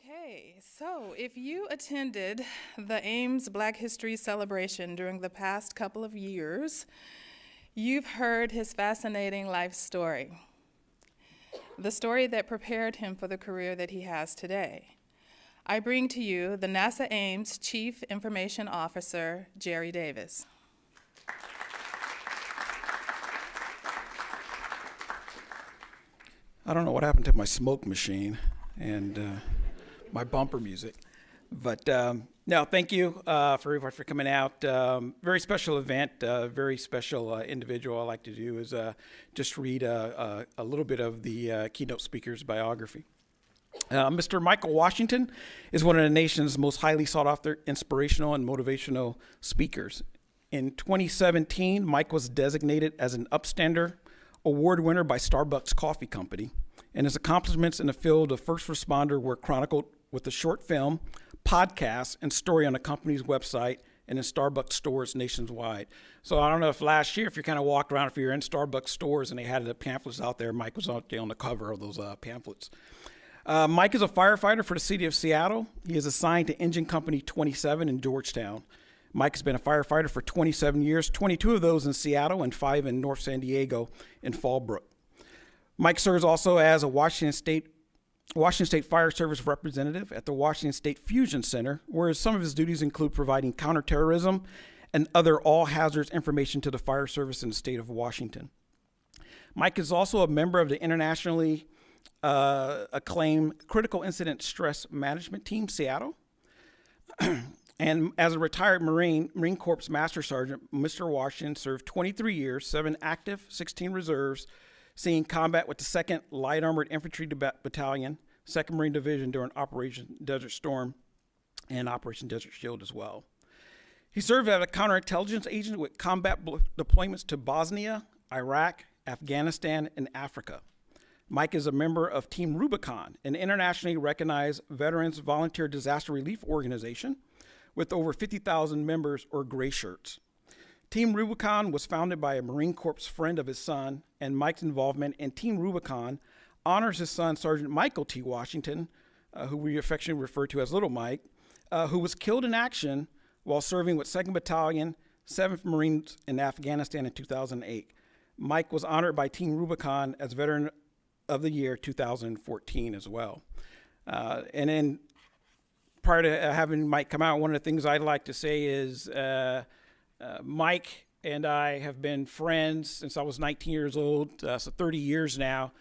Okay, so if you attended the Ames Black History Celebration during the past couple of years, you've heard his fascinating life story, the story that prepared him for the career that he has today. I bring to you the NASA Ames Chief Information Officer, Jerry Davis. I don't know what happened to my smoke machine and my bumper music, but no, thank you for everybody for coming out. Very special event, very special individual. I like to do is just read a little bit of the keynote speaker's biography. Mr. Michael Washington is one of the nation's most highly sought after inspirational and motivational speakers. In 2017, Mike was designated as an Upstander Award winner by Starbucks Coffee Company, and his accomplishments in the field of first responder were chronicled with a short film, podcast, and story on the company's website and in Starbucks stores nationwide. So I don't know if last year, if you kind of walked around, if you're in Starbucks stores and they had the pamphlets out there, Mike was out there on the cover of those pamphlets. Mike is a firefighter for the city of Seattle. He is assigned to Engine Company 27 in Georgetown. Mike has been a firefighter for 27 years, 22 of those in Seattle and 5 in North San Diego in Fallbrook. Mike serves also as a Washington State Fire Service representative at the Washington State Fusion Center, where some of his duties include providing counterterrorism and other all-hazards information to the fire service in the state of Washington. Mike is also a member of the internationally acclaimed Critical Incident Stress Management Team, Seattle. And as a retired Marine Corps Master Sergeant, Mr. Washington served 23 years, 7 active, 16 reserves, seeing combat with the 2nd Light Armored Infantry Battalion, 2nd Marine Division during Operation Desert Storm and Operation Desert Shield as well. He served as a counterintelligence agent with combat deployments to Bosnia, Iraq, Afghanistan, and Africa. Mike is a member of Team Rubicon, an internationally recognized veterans volunteer disaster relief organization with over 50,000 members or gray shirts. Team Rubicon was founded by a Marine Corps friend of his son, and Mike's involvement in Team Rubicon honors his son, Sergeant Michael T. Washington, who we affectionately refer to as Little Mike, who was killed in action while serving with 2nd Battalion, 7th Marines in Afghanistan in 2008. Mike was honored by Team Rubicon as Veteran of the Year 2014 as well. And then prior to having Mike come out, one of the things I'd like to say is Mike and I have been friends since I was 19 years old, so 30 years now.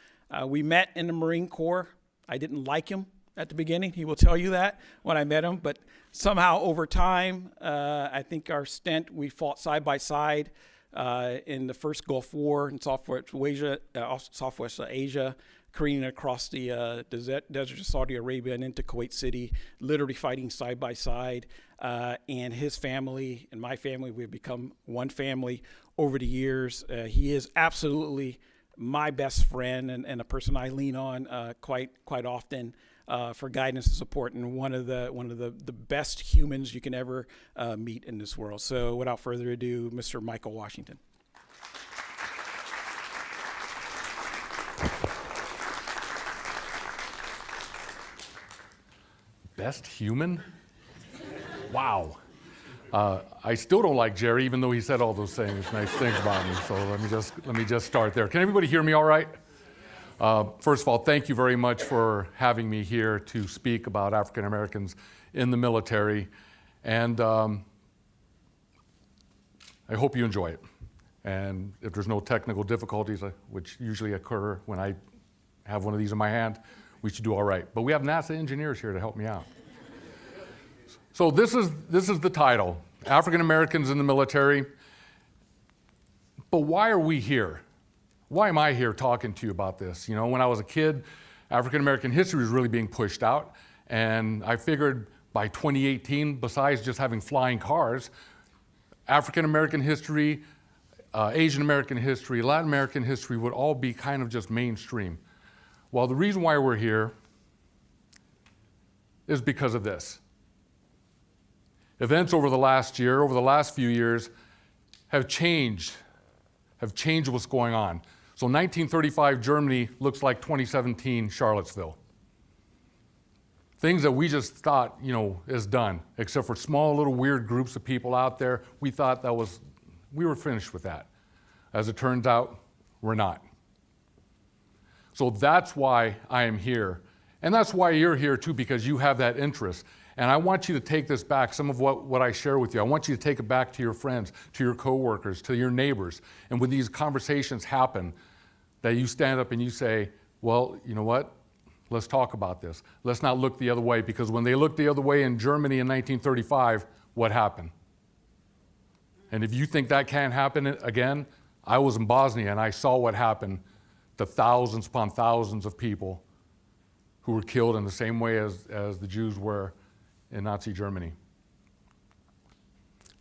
We met in the Marine Corps. I didn't like him at the beginning. He will tell you that when I met him, but somehow over time, I think our stint, we fought side by side in the first Gulf War in Southwest Asia, careening across the desert of Saudi Arabia and into Kuwait City, literally fighting side by side. And his family and my family, we've become one family over the years. He is absolutely my best friend and a person I lean on quite often for guidance and support, and one of the best humans you can ever meet in this world. So without further ado, Mr. Michael Washington. Best human? Wow. I still don't like Jerry, even though he said all those nice things about me. So let me just start there. Can everybody hear me all right? First of all, thank you very much for having me here to speak about African Americans in the military. And I hope you enjoy it. And if there's no technical difficulties, which usually occur when I have one of these in my hand, we should do all right. But we have NASA engineers here to help me out. So this is the title, African Americans in the Military. But why are we here? Why am I here talking to you about this? You know, when I was a kid, African American history was really being pushed out. And I figured by 2018, besides just having flying cars, African American history, Asian American history, Latin American history would all be kind of just mainstream. Well, the reason why we're here is because of this. Events over the last few years, have changed what's going on. So 1935 Germany looks like 2017 Charlottesville. Things that we just thought, is done, except for small little weird groups of people out there. We thought we were finished with that. As it turns out, we're not. So that's why I am here. And that's why you're here too, because you have that interest. And I want you to take this back, some of what I share with you. I want you to take it back to your friends, to your coworkers, to your neighbors. And when these conversations happen, that you stand up and you say, well, you know what? Let's talk about this. Let's not look the other way, because when they looked the other way in Germany in 1935, what happened? And if you think that can't happen again, I was in Bosnia and I saw what happened to thousands upon thousands of people who were killed in the same way as the Jews were in Nazi Germany.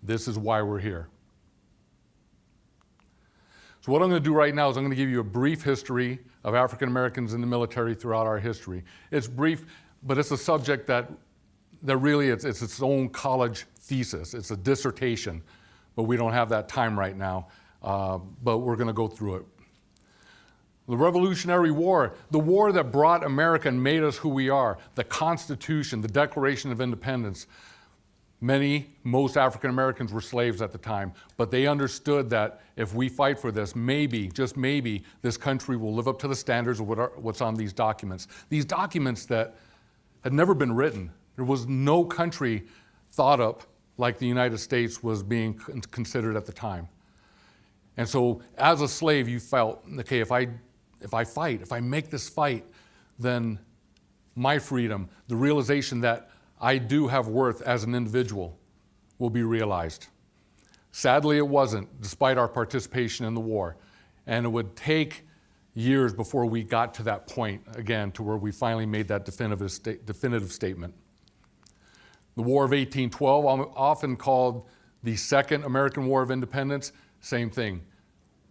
This is why we're here. So what I'm going to do right now is I'm going to give you a brief history of African Americans in the military throughout our history. It's brief, but it's a subject that really it's its own college thesis. It's a dissertation, but we don't have that time right now. But we're going to go through it. The Revolutionary War, the war that brought America and made us who we are, the Constitution, the Declaration of Independence. Most African Americans were slaves at the time, but they understood that if we fight for this, maybe, just maybe, this country will live up to the standards of what's on these documents. These documents that had never been written. There was no country thought up like the United States was being considered at the time. And so as a slave, you felt, okay, if I fight, if I make this fight, then my freedom, the realization that I do have worth as an individual, will be realized. Sadly, it wasn't, despite our participation in the war. And it would take years before we got to that point again, to where we finally made that definitive statement. The War of 1812, often called the Second American War of Independence, same thing.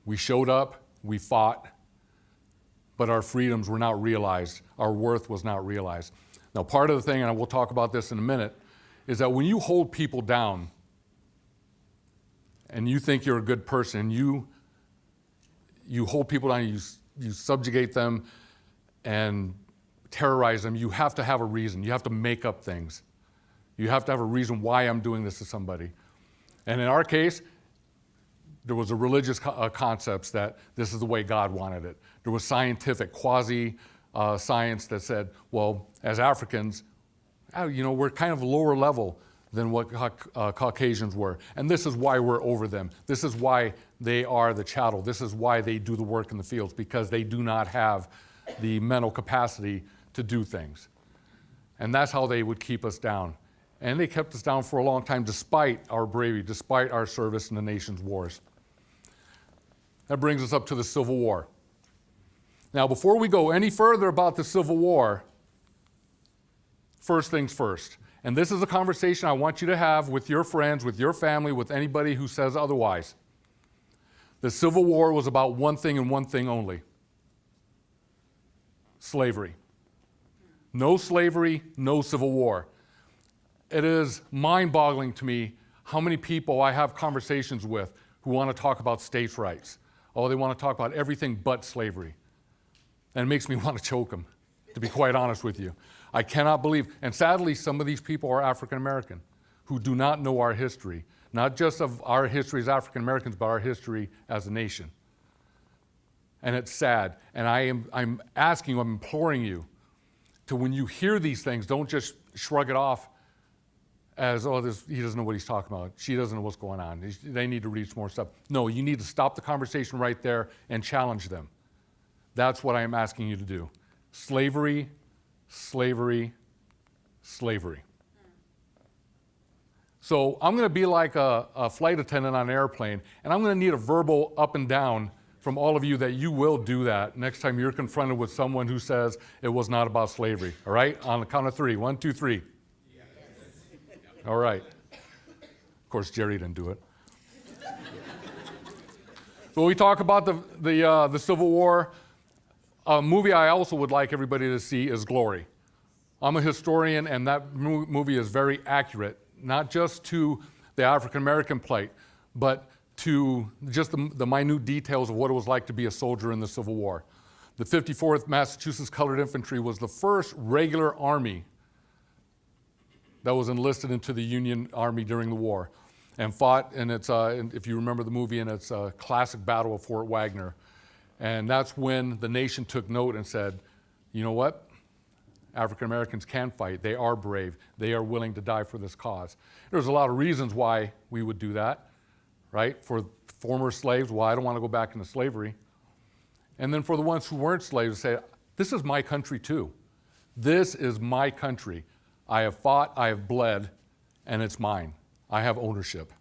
We showed up, we fought, but our freedoms were not realized. Our worth was not realized. Now, part of the thing, and we'll talk about this in a minute, is that when you hold people down and you think you're a good person, you hold people down, you subjugate them and terrorize them, you have to have a reason. You have to make up things. You have to have a reason why I'm doing this to somebody. And in our case, there was a religious concepts that this is the way God wanted it. There was scientific, quasi-science that said, well, as Africans, we're kind of lower level than what Caucasians were. And this is why we're over them. This is why they are the chattel. This is why they do the work in the fields, because they do not have the mental capacity to do things. And that's how they would keep us down. And they kept us down for a long time, despite our bravery, despite our service in the nation's wars. That brings us up to the Civil War. Now, before we go any further about the Civil War, first things first. And this is a conversation I want you to have with your friends, with your family, with anybody who says otherwise. The Civil War was about one thing and one thing only: slavery. No slavery, no Civil War. It is mind-boggling to me how many people I have conversations with who want to talk about states' rights. Oh, they want to talk about everything but slavery. And it makes me want to choke them, to be quite honest with you. I cannot believe, and sadly, some of these people are African American who do not know our history, not just of our history as African Americans, but our history as a nation. And it's sad. And I'm asking you, I'm imploring you to, when you hear these things, don't just shrug it off as, oh, he doesn't know what he's talking about. She doesn't know what's going on. They need to read some more stuff. No, you need to stop the conversation right there and challenge them. That's what I am asking you to do. Slavery, slavery, slavery. So I'm going to be like a flight attendant on an airplane, and I'm going to need a verbal up and down from all of you that you will do that next time you're confronted with someone who says it was not about slavery. All right? On the count of three. 1, 2, 3. Yes. All right. Of course, Jerry didn't do it. So we talk about the Civil War. A movie I also would like everybody to see is Glory. I'm a historian, and that movie is very accurate, not just to the African American plight, but to just the minute details of what it was like to be a soldier in the Civil War. The 54th Massachusetts Colored Infantry was the first regular army that was enlisted into the Union Army during the war and fought, and it's, if you remember the movie, and it's a classic battle of Fort Wagner. And that's when the nation took note and said, you know what? African Americans can fight. They are brave. They are willing to die for this cause. There's a lot of reasons why we would do that, right? For former slaves, well, I don't want to go back into slavery. And then for the ones who weren't slaves, say, this is my country too. This is my country. I have fought, I have bled, and it's mine. I have ownership.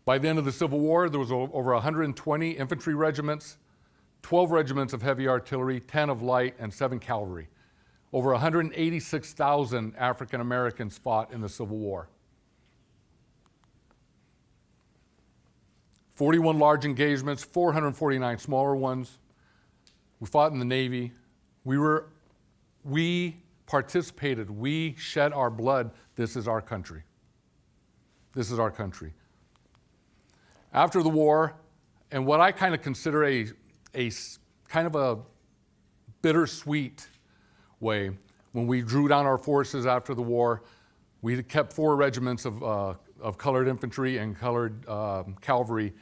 By the end of the Civil War, there was over 120 infantry regiments, 12 regiments of heavy artillery, 10 of light, and 7 cavalry. Over 186,000 African Americans fought in the Civil War. 41 large engagements, 449 smaller ones. We fought in the Navy. We participated. We shed our blood. This is our country. This is our country. After the war, and what I kind of consider a kind of a bittersweet way, when we drew down our forces after the war, we kept 4 regiments of colored infantry and colored cavalry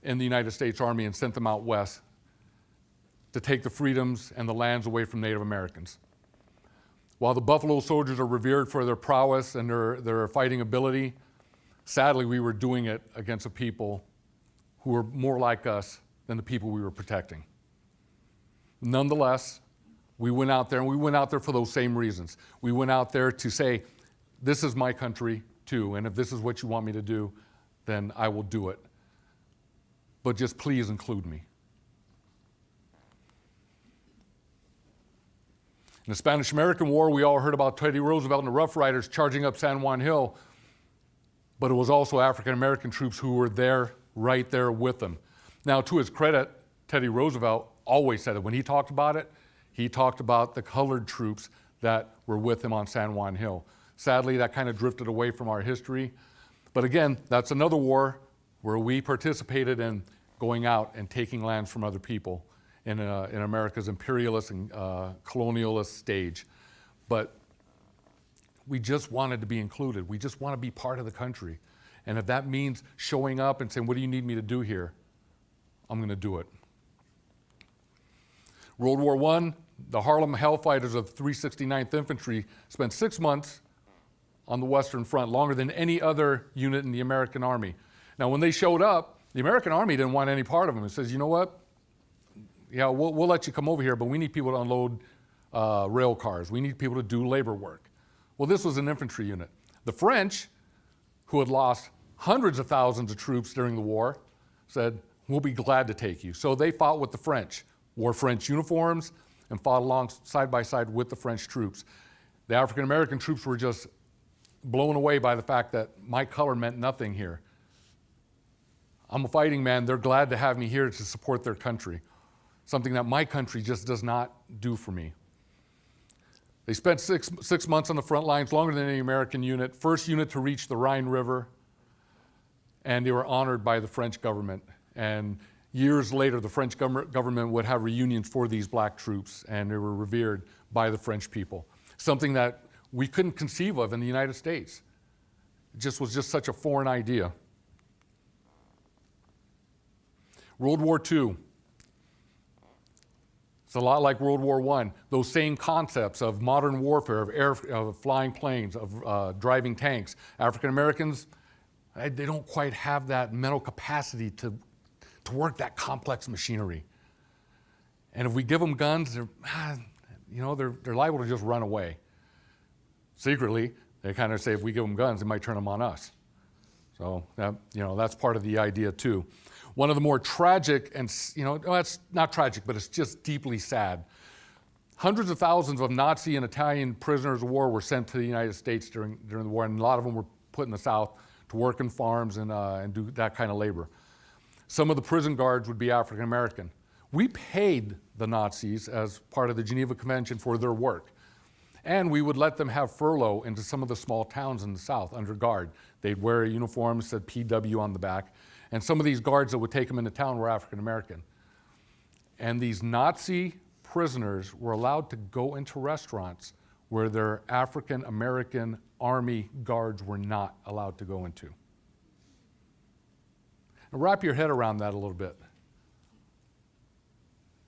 in the United States Army and sent them out west to take the freedoms and the lands away from Native Americans. While the Buffalo Soldiers are revered for their prowess and their fighting ability, sadly, we were doing it against a people who were more like us than the people we were protecting. Nonetheless, we went out there, and we went out there for those same reasons. We went out there to say, this is my country too, and if this is what you want me to do, then I will do it. But just please include me. In the Spanish-American War, we all heard about Teddy Roosevelt and the Rough Riders charging up San Juan Hill, but it was also African-American troops who were there, right there with them. Now, to his credit, Teddy Roosevelt always said it. When he talked about it, he talked about the colored troops that were with him on San Juan Hill. Sadly, that kind of drifted away from our history. But again, that's another war where we participated in going out and taking lands from other people in America's imperialist and colonialist stage. But we just wanted to be included. We just want to be part of the country. And if that means showing up and saying, what do you need me to do here? I'm going to do it. World War I, the Harlem Hellfighters of the 369th Infantry spent 6 months on the Western Front, longer than any other unit in the American Army. Now, when they showed up, the American Army didn't want any part of them. It says, you know what? Yeah, we'll let you come over here, but we need people to unload rail cars. We need people to do labor work. Well, this was an infantry unit. The French, who had lost hundreds of thousands of troops during the war, said, we'll be glad to take you. So they fought with the French, wore French uniforms, and fought along side by side with the French troops. The African American troops were just blown away by the fact that my color meant nothing here. I'm a fighting man. They're glad to have me here to support their country, something that my country just does not do for me. They spent six months on the front lines, longer than any American unit, first unit to reach the Rhine River, and they were honored by the French government. And years later, the French government would have reunions for these black troops, and they were revered by the French people, something that we couldn't conceive of in the United States. It was just such a foreign idea. World War II. It's a lot like World War I. Those same concepts of modern warfare, of flying planes, of driving tanks. African Americans, they don't quite have that mental capacity to work that complex machinery. And if we give them guns, they're liable to just run away. Secretly, they kind of say if we give them guns, they might turn them on us. So that's part of the idea too. One of the more tragic, and it's not tragic, but it's just deeply sad. Hundreds of thousands of Nazi and Italian prisoners of war were sent to the United States during the war, and a lot of them were put in the South to work in farms and do that kind of labor. Some of the prison guards would be African American. We paid the Nazis as part of the Geneva Convention for their work. And we would let them have furlough into some of the small towns in the South under guard. They'd wear a uniform that said PW on the back. And some of these guards that would take them into town were African American. And these Nazi prisoners were allowed to go into restaurants where their African American Army guards were not allowed to go into. Now wrap your head around that a little bit.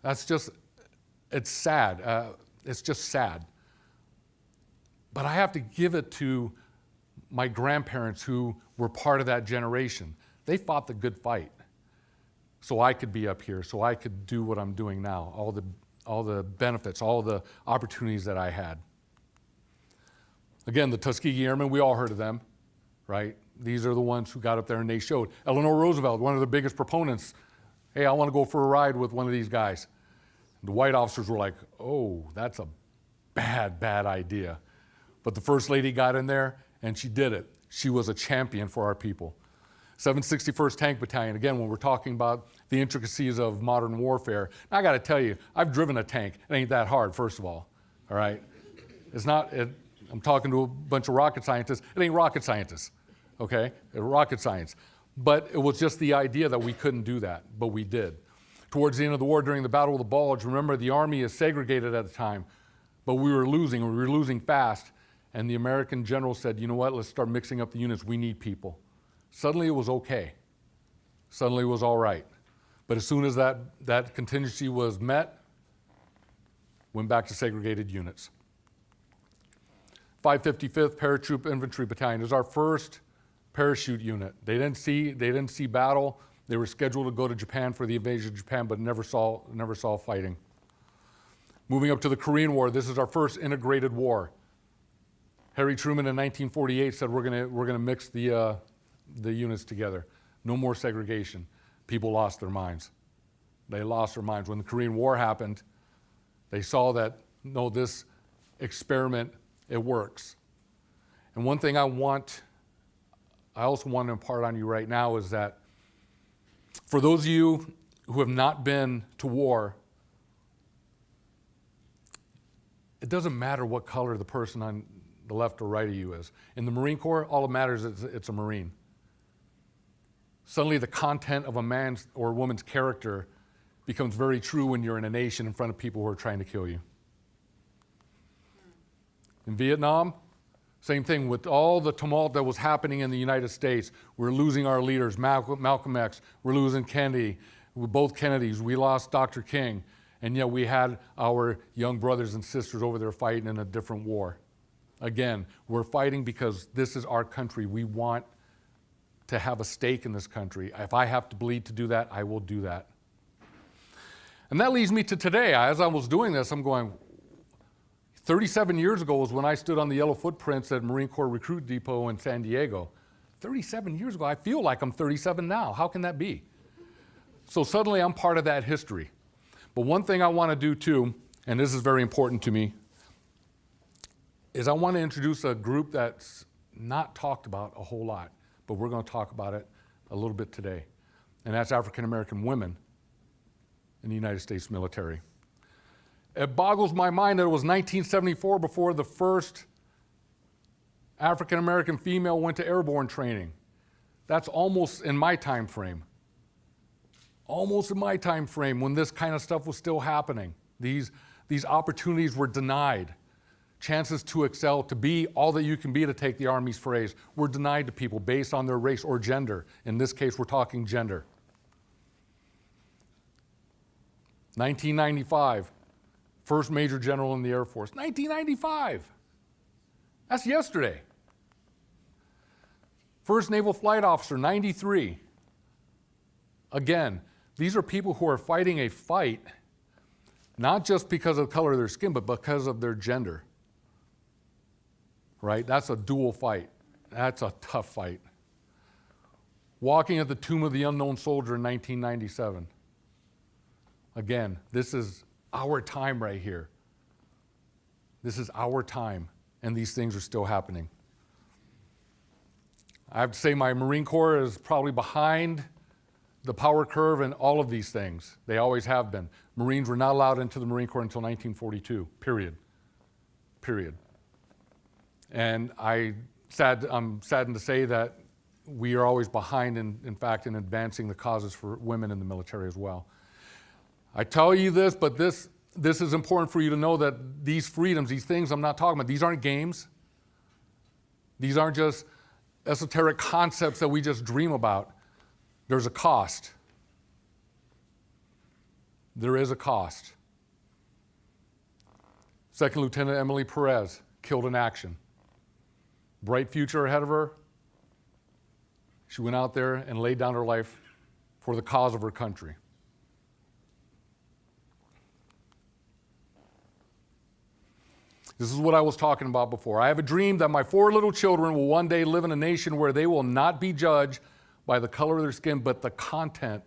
It's sad. It's just sad. But I have to give it to my grandparents who were part of that generation. They fought the good fight so I could be up here, so I could do what I'm doing now, all the benefits, all the opportunities that I had. Again, the Tuskegee Airmen, we all heard of them, right? These are the ones who got up there and they showed. Eleanor Roosevelt, one of the biggest proponents, hey, I want to go for a ride with one of these guys. The white officers were like, oh, that's a bad idea. But the First Lady got in there and she did it. She was a champion for our people. 761st Tank Battalion, again, when we're talking about the intricacies of modern warfare, I got to tell you, I've driven a tank. It ain't that hard, first of all right? I'm talking to a bunch of rocket scientists. It ain't rocket scientists, okay? It's rocket science. But it was just the idea that we couldn't do that, but we did. Towards the end of the war, during the Battle of the Bulge, remember the Army is segregated at the time, but we were losing fast, and the American general said, you know what, let's start mixing up the units, we need people. Suddenly it was okay. Suddenly it was all right. But as soon as that contingency was met, went back to segregated units. 555th Paratroop Infantry Battalion is our first parachute unit. They didn't see battle. They were scheduled to go to Japan for the invasion of Japan, but never saw fighting. Moving up to the Korean War, this is our first integrated war. Harry Truman in 1948 said we're gonna mix the units together. No more segregation. People lost their minds. They lost their minds. When the Korean War happened, they saw that, no, this experiment, it works. And one thing I also want to impart on you right now is that for those of you who have not been to war, it doesn't matter what color the person on the left or right of you is. In the Marine Corps, all that matters is it's a Marine. Suddenly the content of a man's or a woman's character becomes very true when you're in a nation in front of people who are trying to kill you. In Vietnam, same thing. With all the tumult that was happening in the United States, we're losing our leaders, Malcolm X, we're losing Kennedy, both Kennedys, we lost Dr. King, and yet we had our young brothers and sisters over there fighting in a different war. Again, we're fighting because this is our country. We want to have a stake in this country. If I have to bleed to do that, I will do that. And that leads me to today. As I was doing this, I'm going, 37 years ago was when I stood on the yellow footprints at Marine Corps Recruit Depot in San Diego. 37 years ago, I feel like I'm 37 now. How can that be? So suddenly I'm part of that history. But one thing I want to do too, and this is very important to me, is I want to introduce a group that's not talked about a whole lot, but we're going to talk about it a little bit today. And that's African American women in the United States military. It boggles my mind that it was 1974 before the first African American female went to airborne training. That's almost in my time frame. Almost in my time frame when this kind of stuff was still happening. These opportunities were denied. Chances to excel, to be all that you can be, to take the Army's phrase, were denied to people based on their race or gender. In this case, we're talking gender. 1995. First Major General in the Air Force, 1995. That's yesterday. First Naval Flight Officer, 93. Again, these are people who are fighting a fight, not just because of the color of their skin, but because of their gender. Right? That's a dual fight. That's a tough fight. Walking at the Tomb of the Unknown Soldier in 1997. Again, this is our time right here. This is our time, and these things are still happening. I have to say my Marine Corps is probably behind the power curve in all of these things. They always have been. Marines were not allowed into the Marine Corps until 1942, period. And I'm saddened to say that we are always behind, in fact, in advancing the causes for women in the military as well. I tell you this, but this this is important for you to know that these freedoms, these things I'm not talking about, these aren't games. These aren't just esoteric concepts that we just dream about. There's a cost. There is a cost. Second Lieutenant Emily Perez, killed in action. Bright future ahead of her. She went out there and laid down her life for the cause of her country. This is what I was talking about before. I have a dream that my 4 little children will one day live in a nation where they will not be judged by the color of their skin, but the content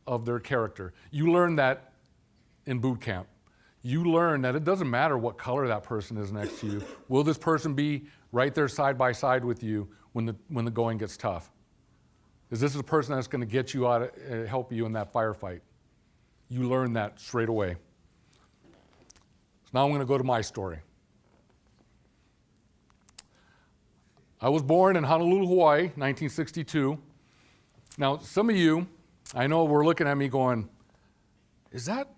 of their character. You learn that in boot camp. You learn that it doesn't matter what color that person is next to you. Will this person be right there side by side with you when the going gets tough? Is this a person that's going to get you out, help you in that firefight? You learn that straight away. Now I'm going to go to my story. I was born in Honolulu, Hawaii, 1962. Now, some of you, I know, were looking at me going, is that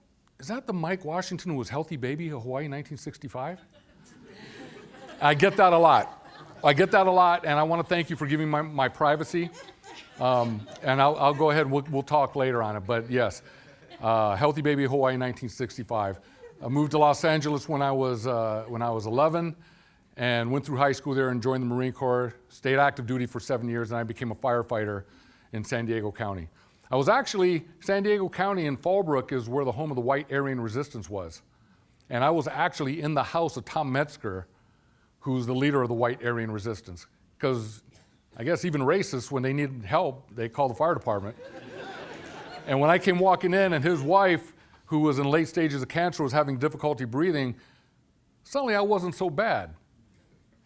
the Mike Washington who was healthy baby of Hawaii in 1965? I get that a lot. And I want to thank you for giving my privacy. And I'll go ahead and we'll talk later on it. But yes, healthy baby of Hawaii in 1965. I moved to Los Angeles when I was 11 and went through high school there and joined the Marine Corps, stayed active duty for 7 years, and I became a firefighter in San Diego County. I was actually, San Diego County in Fallbrook is where the home of the White Aryan Resistance was. And I was actually in the house of Tom Metzger, who's the leader of the White Aryan Resistance. Because I guess even racists, when they needed help, they called the fire department. And when I came walking in and his wife, who was in late stages of cancer, was having difficulty breathing, suddenly I wasn't so bad.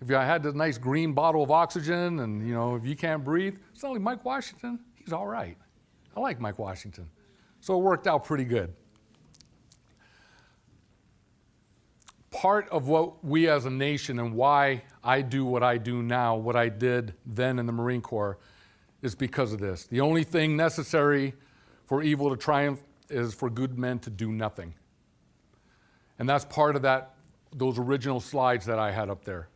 If I had this nice green bottle of oxygen and, if you can't breathe, suddenly Mike Washington, he's all right. I like Mike Washington. So it worked out pretty good. Part of what we as a nation and why I do what I do now, what I did then in the Marine Corps, is because of this. The only thing necessary for evil to triumph is for good men to do nothing. And that's part of those original slides that I had up there.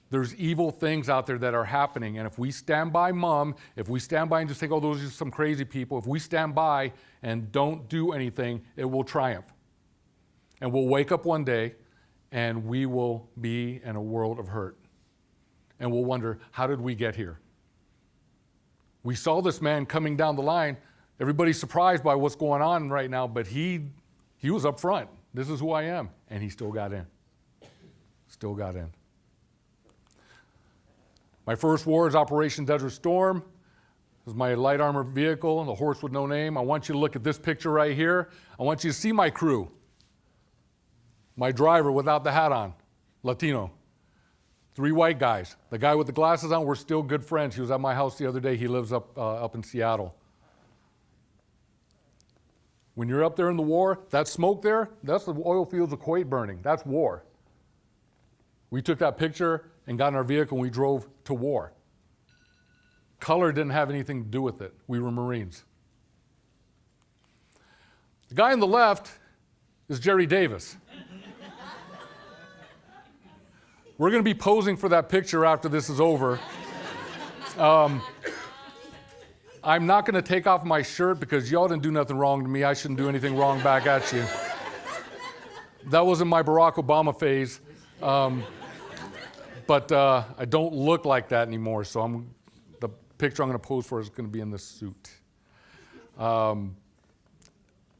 There's evil things out there that are happening, and if we stand by mum, if we stand by and just think, oh, those are just some crazy people, if we stand by and don't do anything, it will triumph. And we'll wake up one day, and we will be in a world of hurt. And we'll wonder, how did we get here? We saw this man coming down the line. Everybody's surprised by what's going on right now, but he was up front. This is who I am. And he still got in. Still got in. My first war is Operation Desert Storm. This is my light armored vehicle, the horse with no name. I want you to look at this picture right here. I want you to see my crew. My driver without the hat on, Latino. 3 white guys. The guy with the glasses on, we're still good friends. He was at my house the other day. He lives up in Seattle. When you're up there in the war, that smoke there, that's the oil fields of Kuwait burning. That's war. We took that picture and got in our vehicle and we drove to war. Color didn't have anything to do with it. We were Marines. The guy on the left is Jerry Davis. We're going to be posing for that picture after this is over. I'm not going to take off my shirt because y'all didn't do nothing wrong to me. I shouldn't do anything wrong back at you. That wasn't my Barack Obama phase. But I don't look like that anymore, so the picture I'm going to pose for is going to be in this suit. And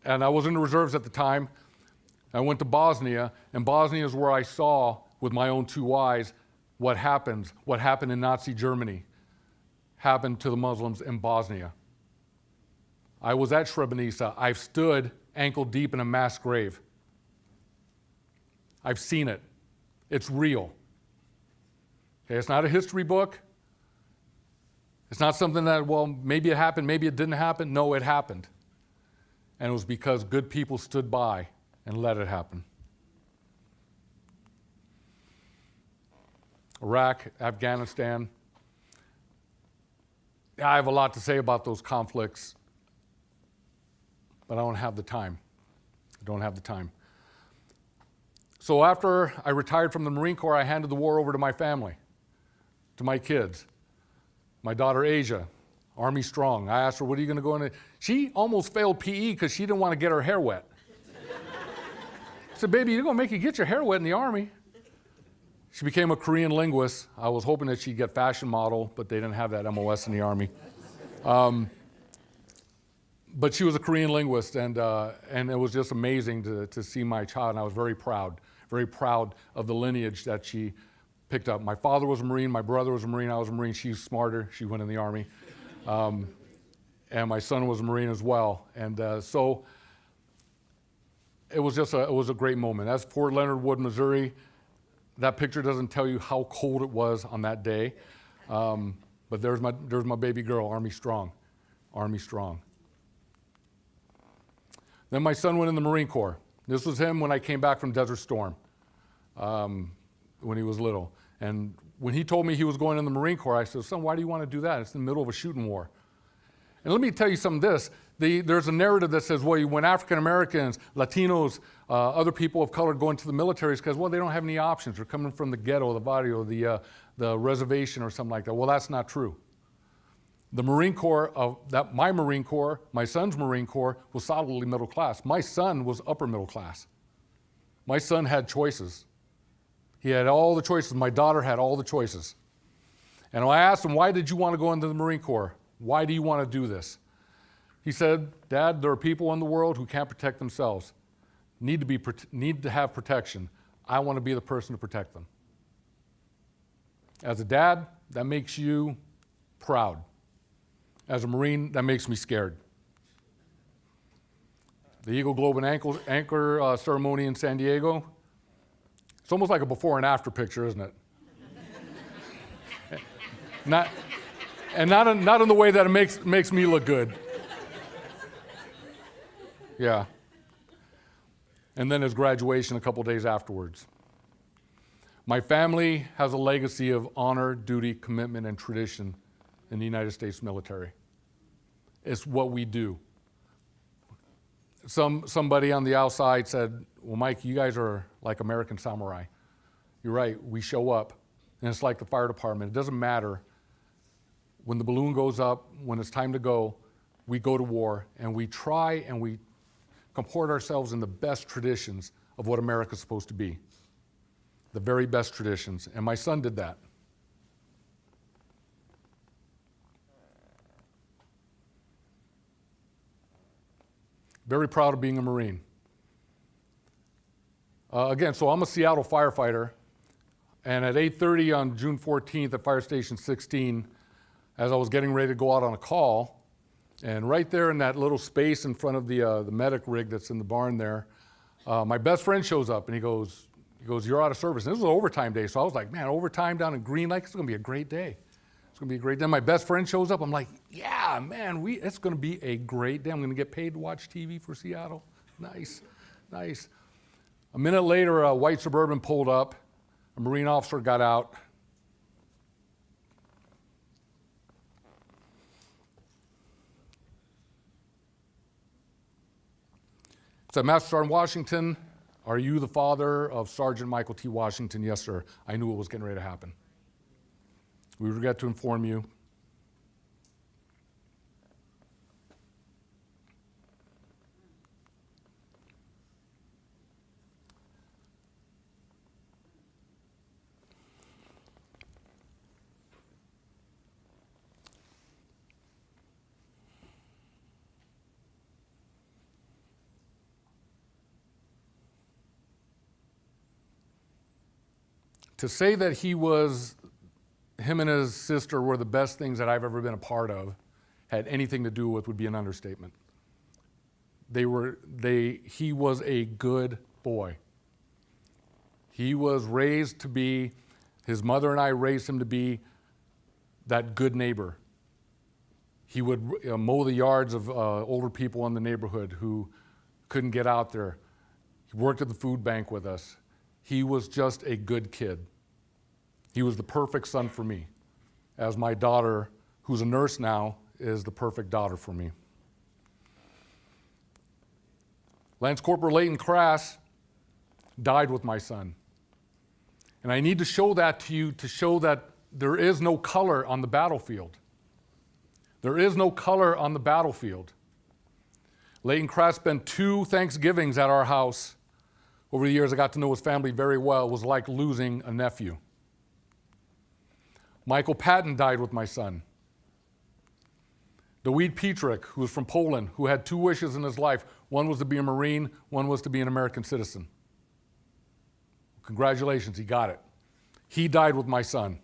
I was in the reserves at the time. I went to Bosnia, and Bosnia is where I saw with my own 2 eyes what happened in Nazi Germany happened to the Muslims in Bosnia. I was at Srebrenica. I've stood ankle deep in a mass grave. I've seen it. It's real. Okay, it's not a history book. It's not something that, well, maybe it happened, maybe it didn't happen. No, it happened. And it was because good people stood by and let it happen. Iraq, Afghanistan. I have a lot to say about those conflicts, but I don't have the time. I don't have the time. So after I retired from the Marine Corps, I handed the war over to my family, to my kids. My daughter, Asia, Army strong. I asked her, what are you going to go into? She almost failed PE because she didn't want to get her hair wet. I said, baby, you're going to make you get your hair wet in the Army. She became a Korean linguist. I was hoping that she'd get fashion model, but they didn't have that MOS in the Army. But she was a Korean linguist, and it was just amazing to see my child, and I was very proud of the lineage that she picked up. My father was a Marine, my brother was a Marine, I was a Marine. She's smarter, she went in the Army. And my son was a Marine as well. And so it was a great moment. That's Fort Leonard Wood, Missouri. That picture doesn't tell you how cold it was on that day. But there's my baby girl, Army strong, Army strong. Then my son went in the Marine Corps. This was him when I came back from Desert Storm, when he was little. And when he told me he was going in the Marine Corps, I said, son, why do you want to do that? It's in the middle of a shooting war. And let me tell you some of this. There's a narrative that says, well, when African Americans, Latinos, other people of color go into the military, it's because, well, they don't have any options. They're coming from the ghetto, the barrio, the reservation or something like that. Well, that's not true. The Marine Corps, my Marine Corps, my son's Marine Corps, was solidly middle class. My son was upper middle class. My son had choices. He had all the choices. My daughter had all the choices. And I asked him, why did you want to go into the Marine Corps? Why do you want to do this? He said, Dad, there are people in the world who can't protect themselves, need to have protection. I want to be the person to protect them. As a dad, that makes you proud. As a Marine, that makes me scared. The Eagle Globe and Anchor ceremony in San Diego, it's almost like a before and after picture, isn't it? Not in the way that it makes me look good. Yeah. And then his graduation a couple days afterwards. My family has a legacy of honor, duty, commitment, and tradition in the United States military. It's what we do. Somebody on the outside said, well, Mike, you guys are like American samurai. You're right, we show up, and it's like the fire department. It doesn't matter. When the balloon goes up, when it's time to go, we go to war, and we try and we comport ourselves in the best traditions of what America's supposed to be. The very best traditions, and my son did that. Very proud of being a Marine. Again, so I'm a Seattle firefighter, and at 8:30 on June 14th at Fire Station 16, as I was getting ready to go out on a call, and right there in that little space in front of the medic rig that's in the barn there, my best friend shows up, and he goes, you're out of service. And this was an overtime day, so I was like, man, overtime down in Green Lake, it's going to be a great day. It's going to be a great day. My best friend shows up. I'm like, yeah, man, it's going to be a great day. I'm going to get paid to watch TV for Seattle. Nice, nice. A minute later, a white Suburban pulled up. A Marine officer got out. Said, Master Sergeant Washington, are you the father of Sergeant Michael T. Washington? Yes, sir. I knew it was getting ready to happen. We regret to inform you. To say that him and his sister were the best things that I've ever been a part of, had anything to do with, would be an understatement. He was a good boy. He was raised to be, his mother and I raised him to be that good neighbor. He would mow the yards of older people in the neighborhood who couldn't get out there. He worked at the food bank with us. He was just a good kid. He was the perfect son for me, as my daughter, who's a nurse now, is the perfect daughter for me. Lance Corporal Leighton Crass died with my son. And I need to show that to you to show that there is no color on the battlefield. There is no color on the battlefield. Leighton Crass spent 2 Thanksgivings at our house. Over the years, I got to know his family very well. It was like losing a nephew. Michael Patton died with my son. Dawid Petrick, who was from Poland, who had 2 wishes in his life. One was to be a Marine, one was to be an American citizen. Congratulations, he got it. He died with my son.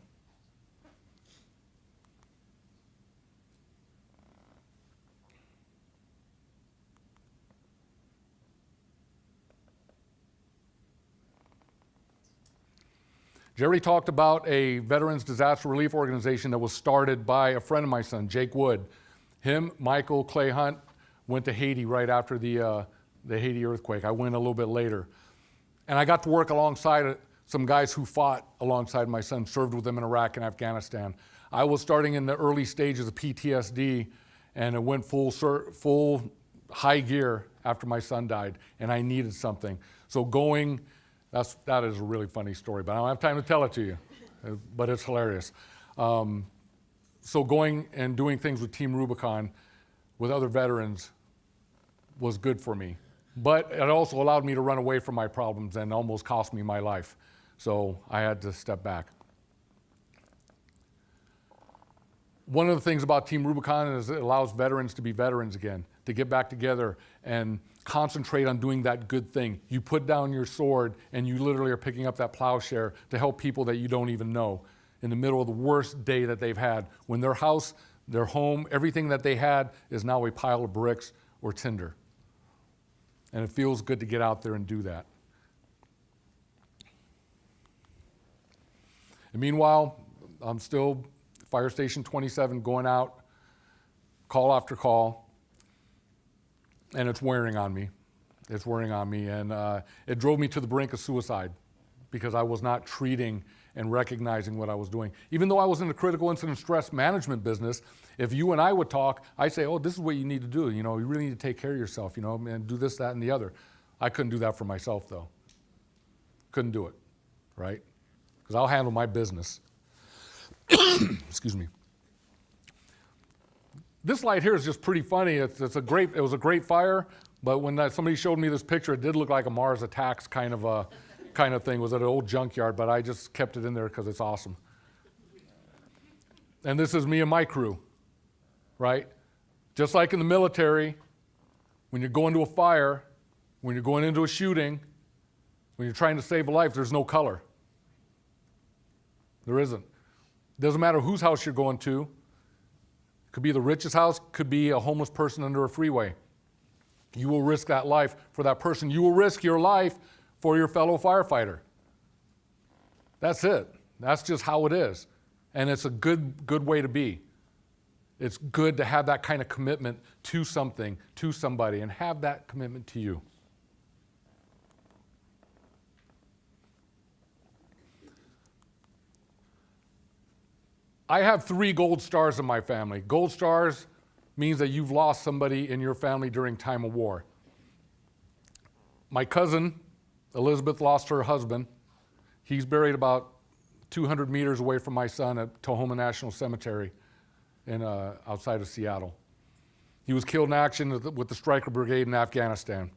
Jerry talked about a Veterans Disaster Relief Organization that was started by a friend of my son, Jake Wood. Him, Michael, Clay Hunt went to Haiti right after the Haiti earthquake. I went a little bit later. And I got to work alongside some guys who fought alongside my son, served with them in Iraq and Afghanistan. I was starting in the early stages of PTSD, and it went full high gear after my son died, and I needed something. So that is a really funny story, but I don't have time to tell it to you, but it's hilarious. So going and doing things with Team Rubicon with other veterans was good for me. But it also allowed me to run away from my problems and almost cost me my life. So I had to step back. One of the things about Team Rubicon is it allows veterans to be veterans again, to get back together and concentrate on doing that good thing. You put down your sword and you literally are picking up that plowshare to help people that you don't even know in the middle of the worst day that they've had, when their house, their home, everything that they had is now a pile of bricks or tinder. And it feels good to get out there and do that. And meanwhile, I'm still Fire Station 27 going out, call after call, and it's wearing on me. It's wearing on me, and it drove me to the brink of suicide because I was not treating and recognizing what I was doing. Even though I was in the critical incident stress management business, if you and I would talk, I'd say, oh, this is what you need to do. You know, you really need to take care of yourself, you know, and do this, that, and the other. I couldn't do that for myself, though. Couldn't do it, right? Because I'll handle my business. Excuse me. This light here is just pretty funny. It was a great fire, but when somebody showed me this picture, it did look like a Mars Attacks kind of thing. It was at an old junkyard, but I just kept it in there because it's awesome. And this is me and my crew, right? Just like in the military, when you're going to a fire, when you're going into a shooting, when you're trying to save a life, there's no color. There isn't. Doesn't matter whose house you're going to. Could be the richest house, could be a homeless person under a freeway. You will risk that life for that person. You will risk your life for your fellow firefighter. That's it. That's just how it is. And it's a good way to be. It's good to have that kind of commitment to something, to somebody, and have that commitment to you. I have 3 gold stars in my family. Gold stars means that you've lost somebody in your family during time of war. My cousin, Elizabeth, lost her husband. He's buried about 200 meters away from my son at Tahoma National Cemetery outside of Seattle. He was killed in action with the Stryker Brigade in Afghanistan.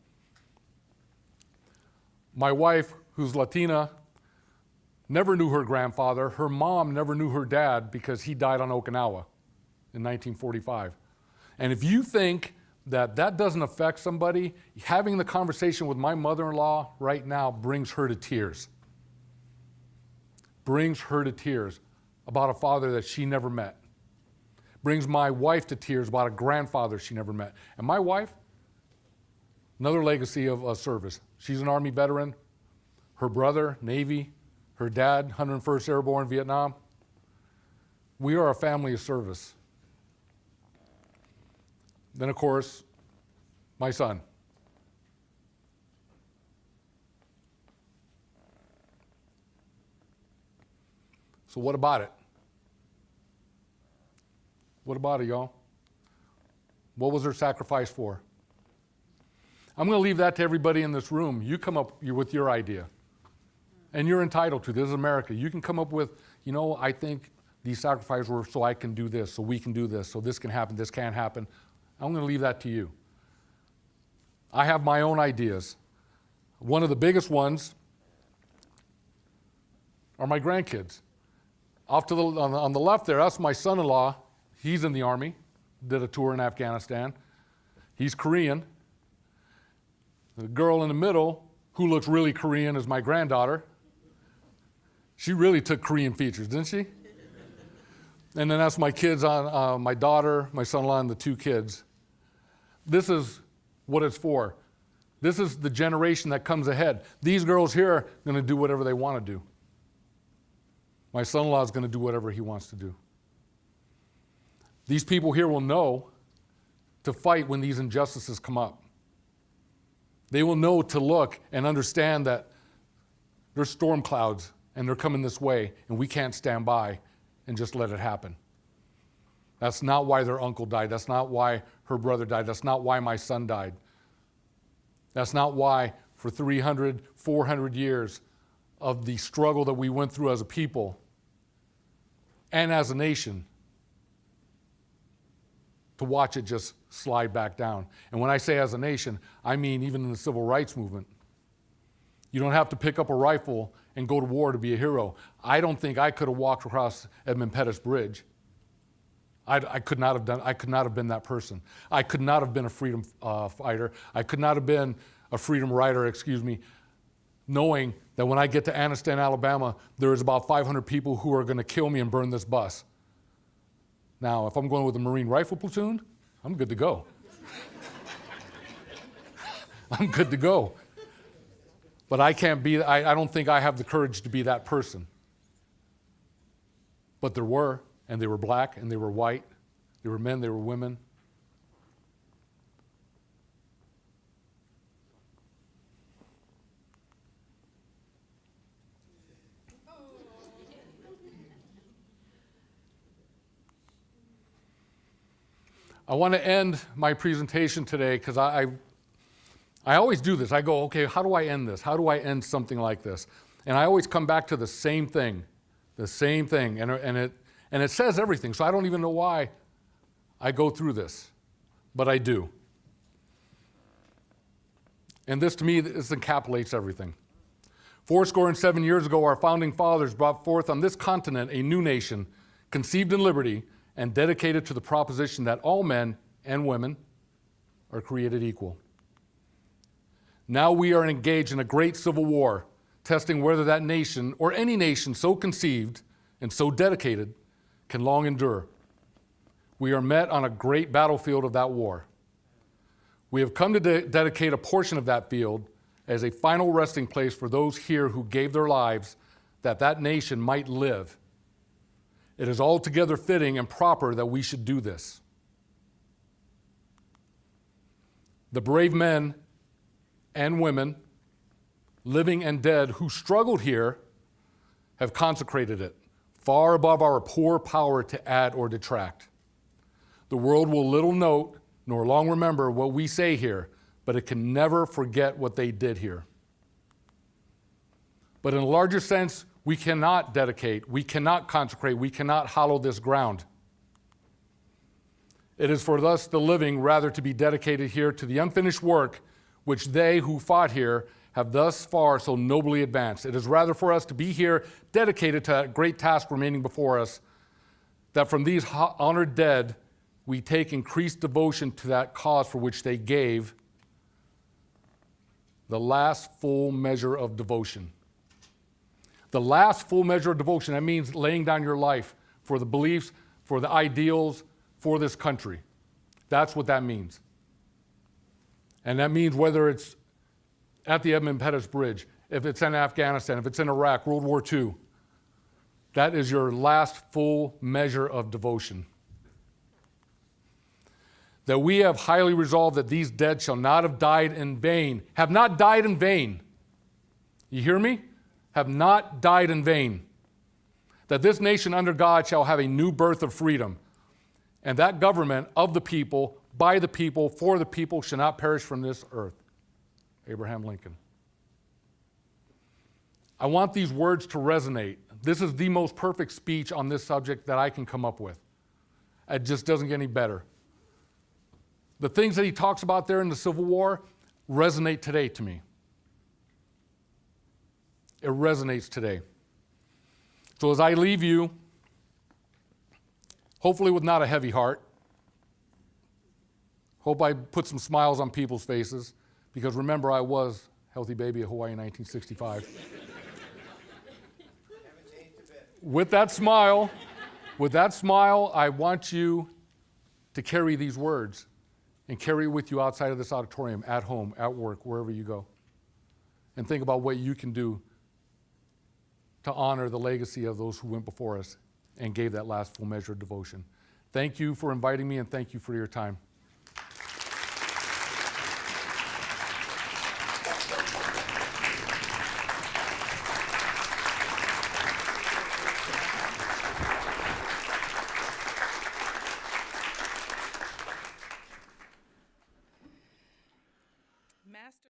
My wife, who's Latina, never knew her grandfather. Her mom never knew her dad because he died on Okinawa in 1945. And if you think that doesn't affect somebody, having the conversation with my mother-in-law right now brings her to tears. Brings her to tears about a father that she never met. Brings my wife to tears about a grandfather she never met. And my wife, another legacy of service. She's an Army veteran. Her brother, Navy. Her dad, 101st Airborne, Vietnam. We are a family of service. Then, of course, my son. So what about it? What about it, y'all? What was their sacrifice for? I'm going to leave that to everybody in this room. You come up with your idea. And you're entitled to. This is America. You can come up with, I think these sacrifices were so I can do this, so we can do this, so this can happen, this can't happen. I'm going to leave that to you. I have my own ideas. One of the biggest ones are my grandkids. Off to on the left there, that's my son-in-law. He's in the Army, did a tour in Afghanistan. He's Korean. The girl in the middle, who looks really Korean, is my granddaughter. She really took Korean features, didn't she? And then that's my kids, my daughter, my son-in-law, and the two kids. This is what it's for. This is the generation that comes ahead. These girls here are going to do whatever they want to do. My son-in-law is going to do whatever he wants to do. These people here will know to fight when these injustices come up. They will know to look and understand that there's storm clouds and they're coming this way, and we can't stand by and just let it happen. That's not why their uncle died. That's not why her brother died. That's not why my son died. That's not why for 300, 400 years of the struggle that we went through as a people and as a nation, to watch it just slide back down. And when I say as a nation, I mean even in the civil rights movement. You don't have to pick up a rifle and go to war to be a hero. I don't think I could have walked across Edmund Pettus Bridge. I could not have been that person. I could not have been a freedom fighter. I could not have been a freedom rider, knowing that when I get to Anniston, Alabama, there is about 500 people who are going to kill me and burn this bus. Now, if I'm going with a Marine Rifle Platoon, I'm good to go. I'm good to go. But I don't think I have the courage to be that person. But there were, and they were black, and they were white. They were men, they were women. I want to end my presentation today because I always do this. I go, okay, how do I end this? How do I end something like this? And I always come back to the same thing, and it says everything. So I don't even know why I go through this, but I do. And this, to me, this encapsulates everything. 7 years ago, our founding fathers brought forth on this continent a new nation, conceived in liberty and dedicated to the proposition that all men and women are created equal. Now we are engaged in a great civil war, testing whether that nation or any nation so conceived and so dedicated can long endure. We are met on a great battlefield of that war. We have come to dedicate a portion of that field as a final resting place for those here who gave their lives that that nation might live. It is altogether fitting and proper that we should do this. The brave men and women, living and dead, who struggled here have consecrated it, far above our poor power to add or detract. The world will little note nor long remember what we say here, but it can never forget what they did here. But in a larger sense, we cannot dedicate, we cannot consecrate, we cannot hallow this ground. It is for us, the living, rather to be dedicated here to the unfinished work which they who fought here have thus far so nobly advanced. It is rather for us to be here dedicated to that great task remaining before us, that from these honored dead we take increased devotion to that cause for which they gave the last full measure of devotion. The last full measure of devotion, that means laying down your life for the beliefs, for the ideals, for this country. That's what that means. And that means whether it's at the Edmund Pettus Bridge, if it's in Afghanistan, if it's in Iraq, World War II, that is your last full measure of devotion. That we have highly resolved that these dead shall not have died in vain, have not died in vain. You hear me? Have not died in vain. That this nation under God shall have a new birth of freedom, and that government of the people, by the people, for the people, shall not perish from this earth. Abraham Lincoln. I want these words to resonate. This is the most perfect speech on this subject that I can come up with. It just doesn't get any better. The things that he talks about there in the Civil War resonate today to me. It resonates today. So as I leave you, hopefully with not a heavy heart, hope I put some smiles on people's faces, because remember, I was healthy baby of Hawaii in 1965. With that smile, I want you to carry these words and carry it with you outside of this auditorium, at home, at work, wherever you go. And think about what you can do to honor the legacy of those who went before us and gave that last full measure of devotion. Thank you for inviting me, and thank you for your time. Master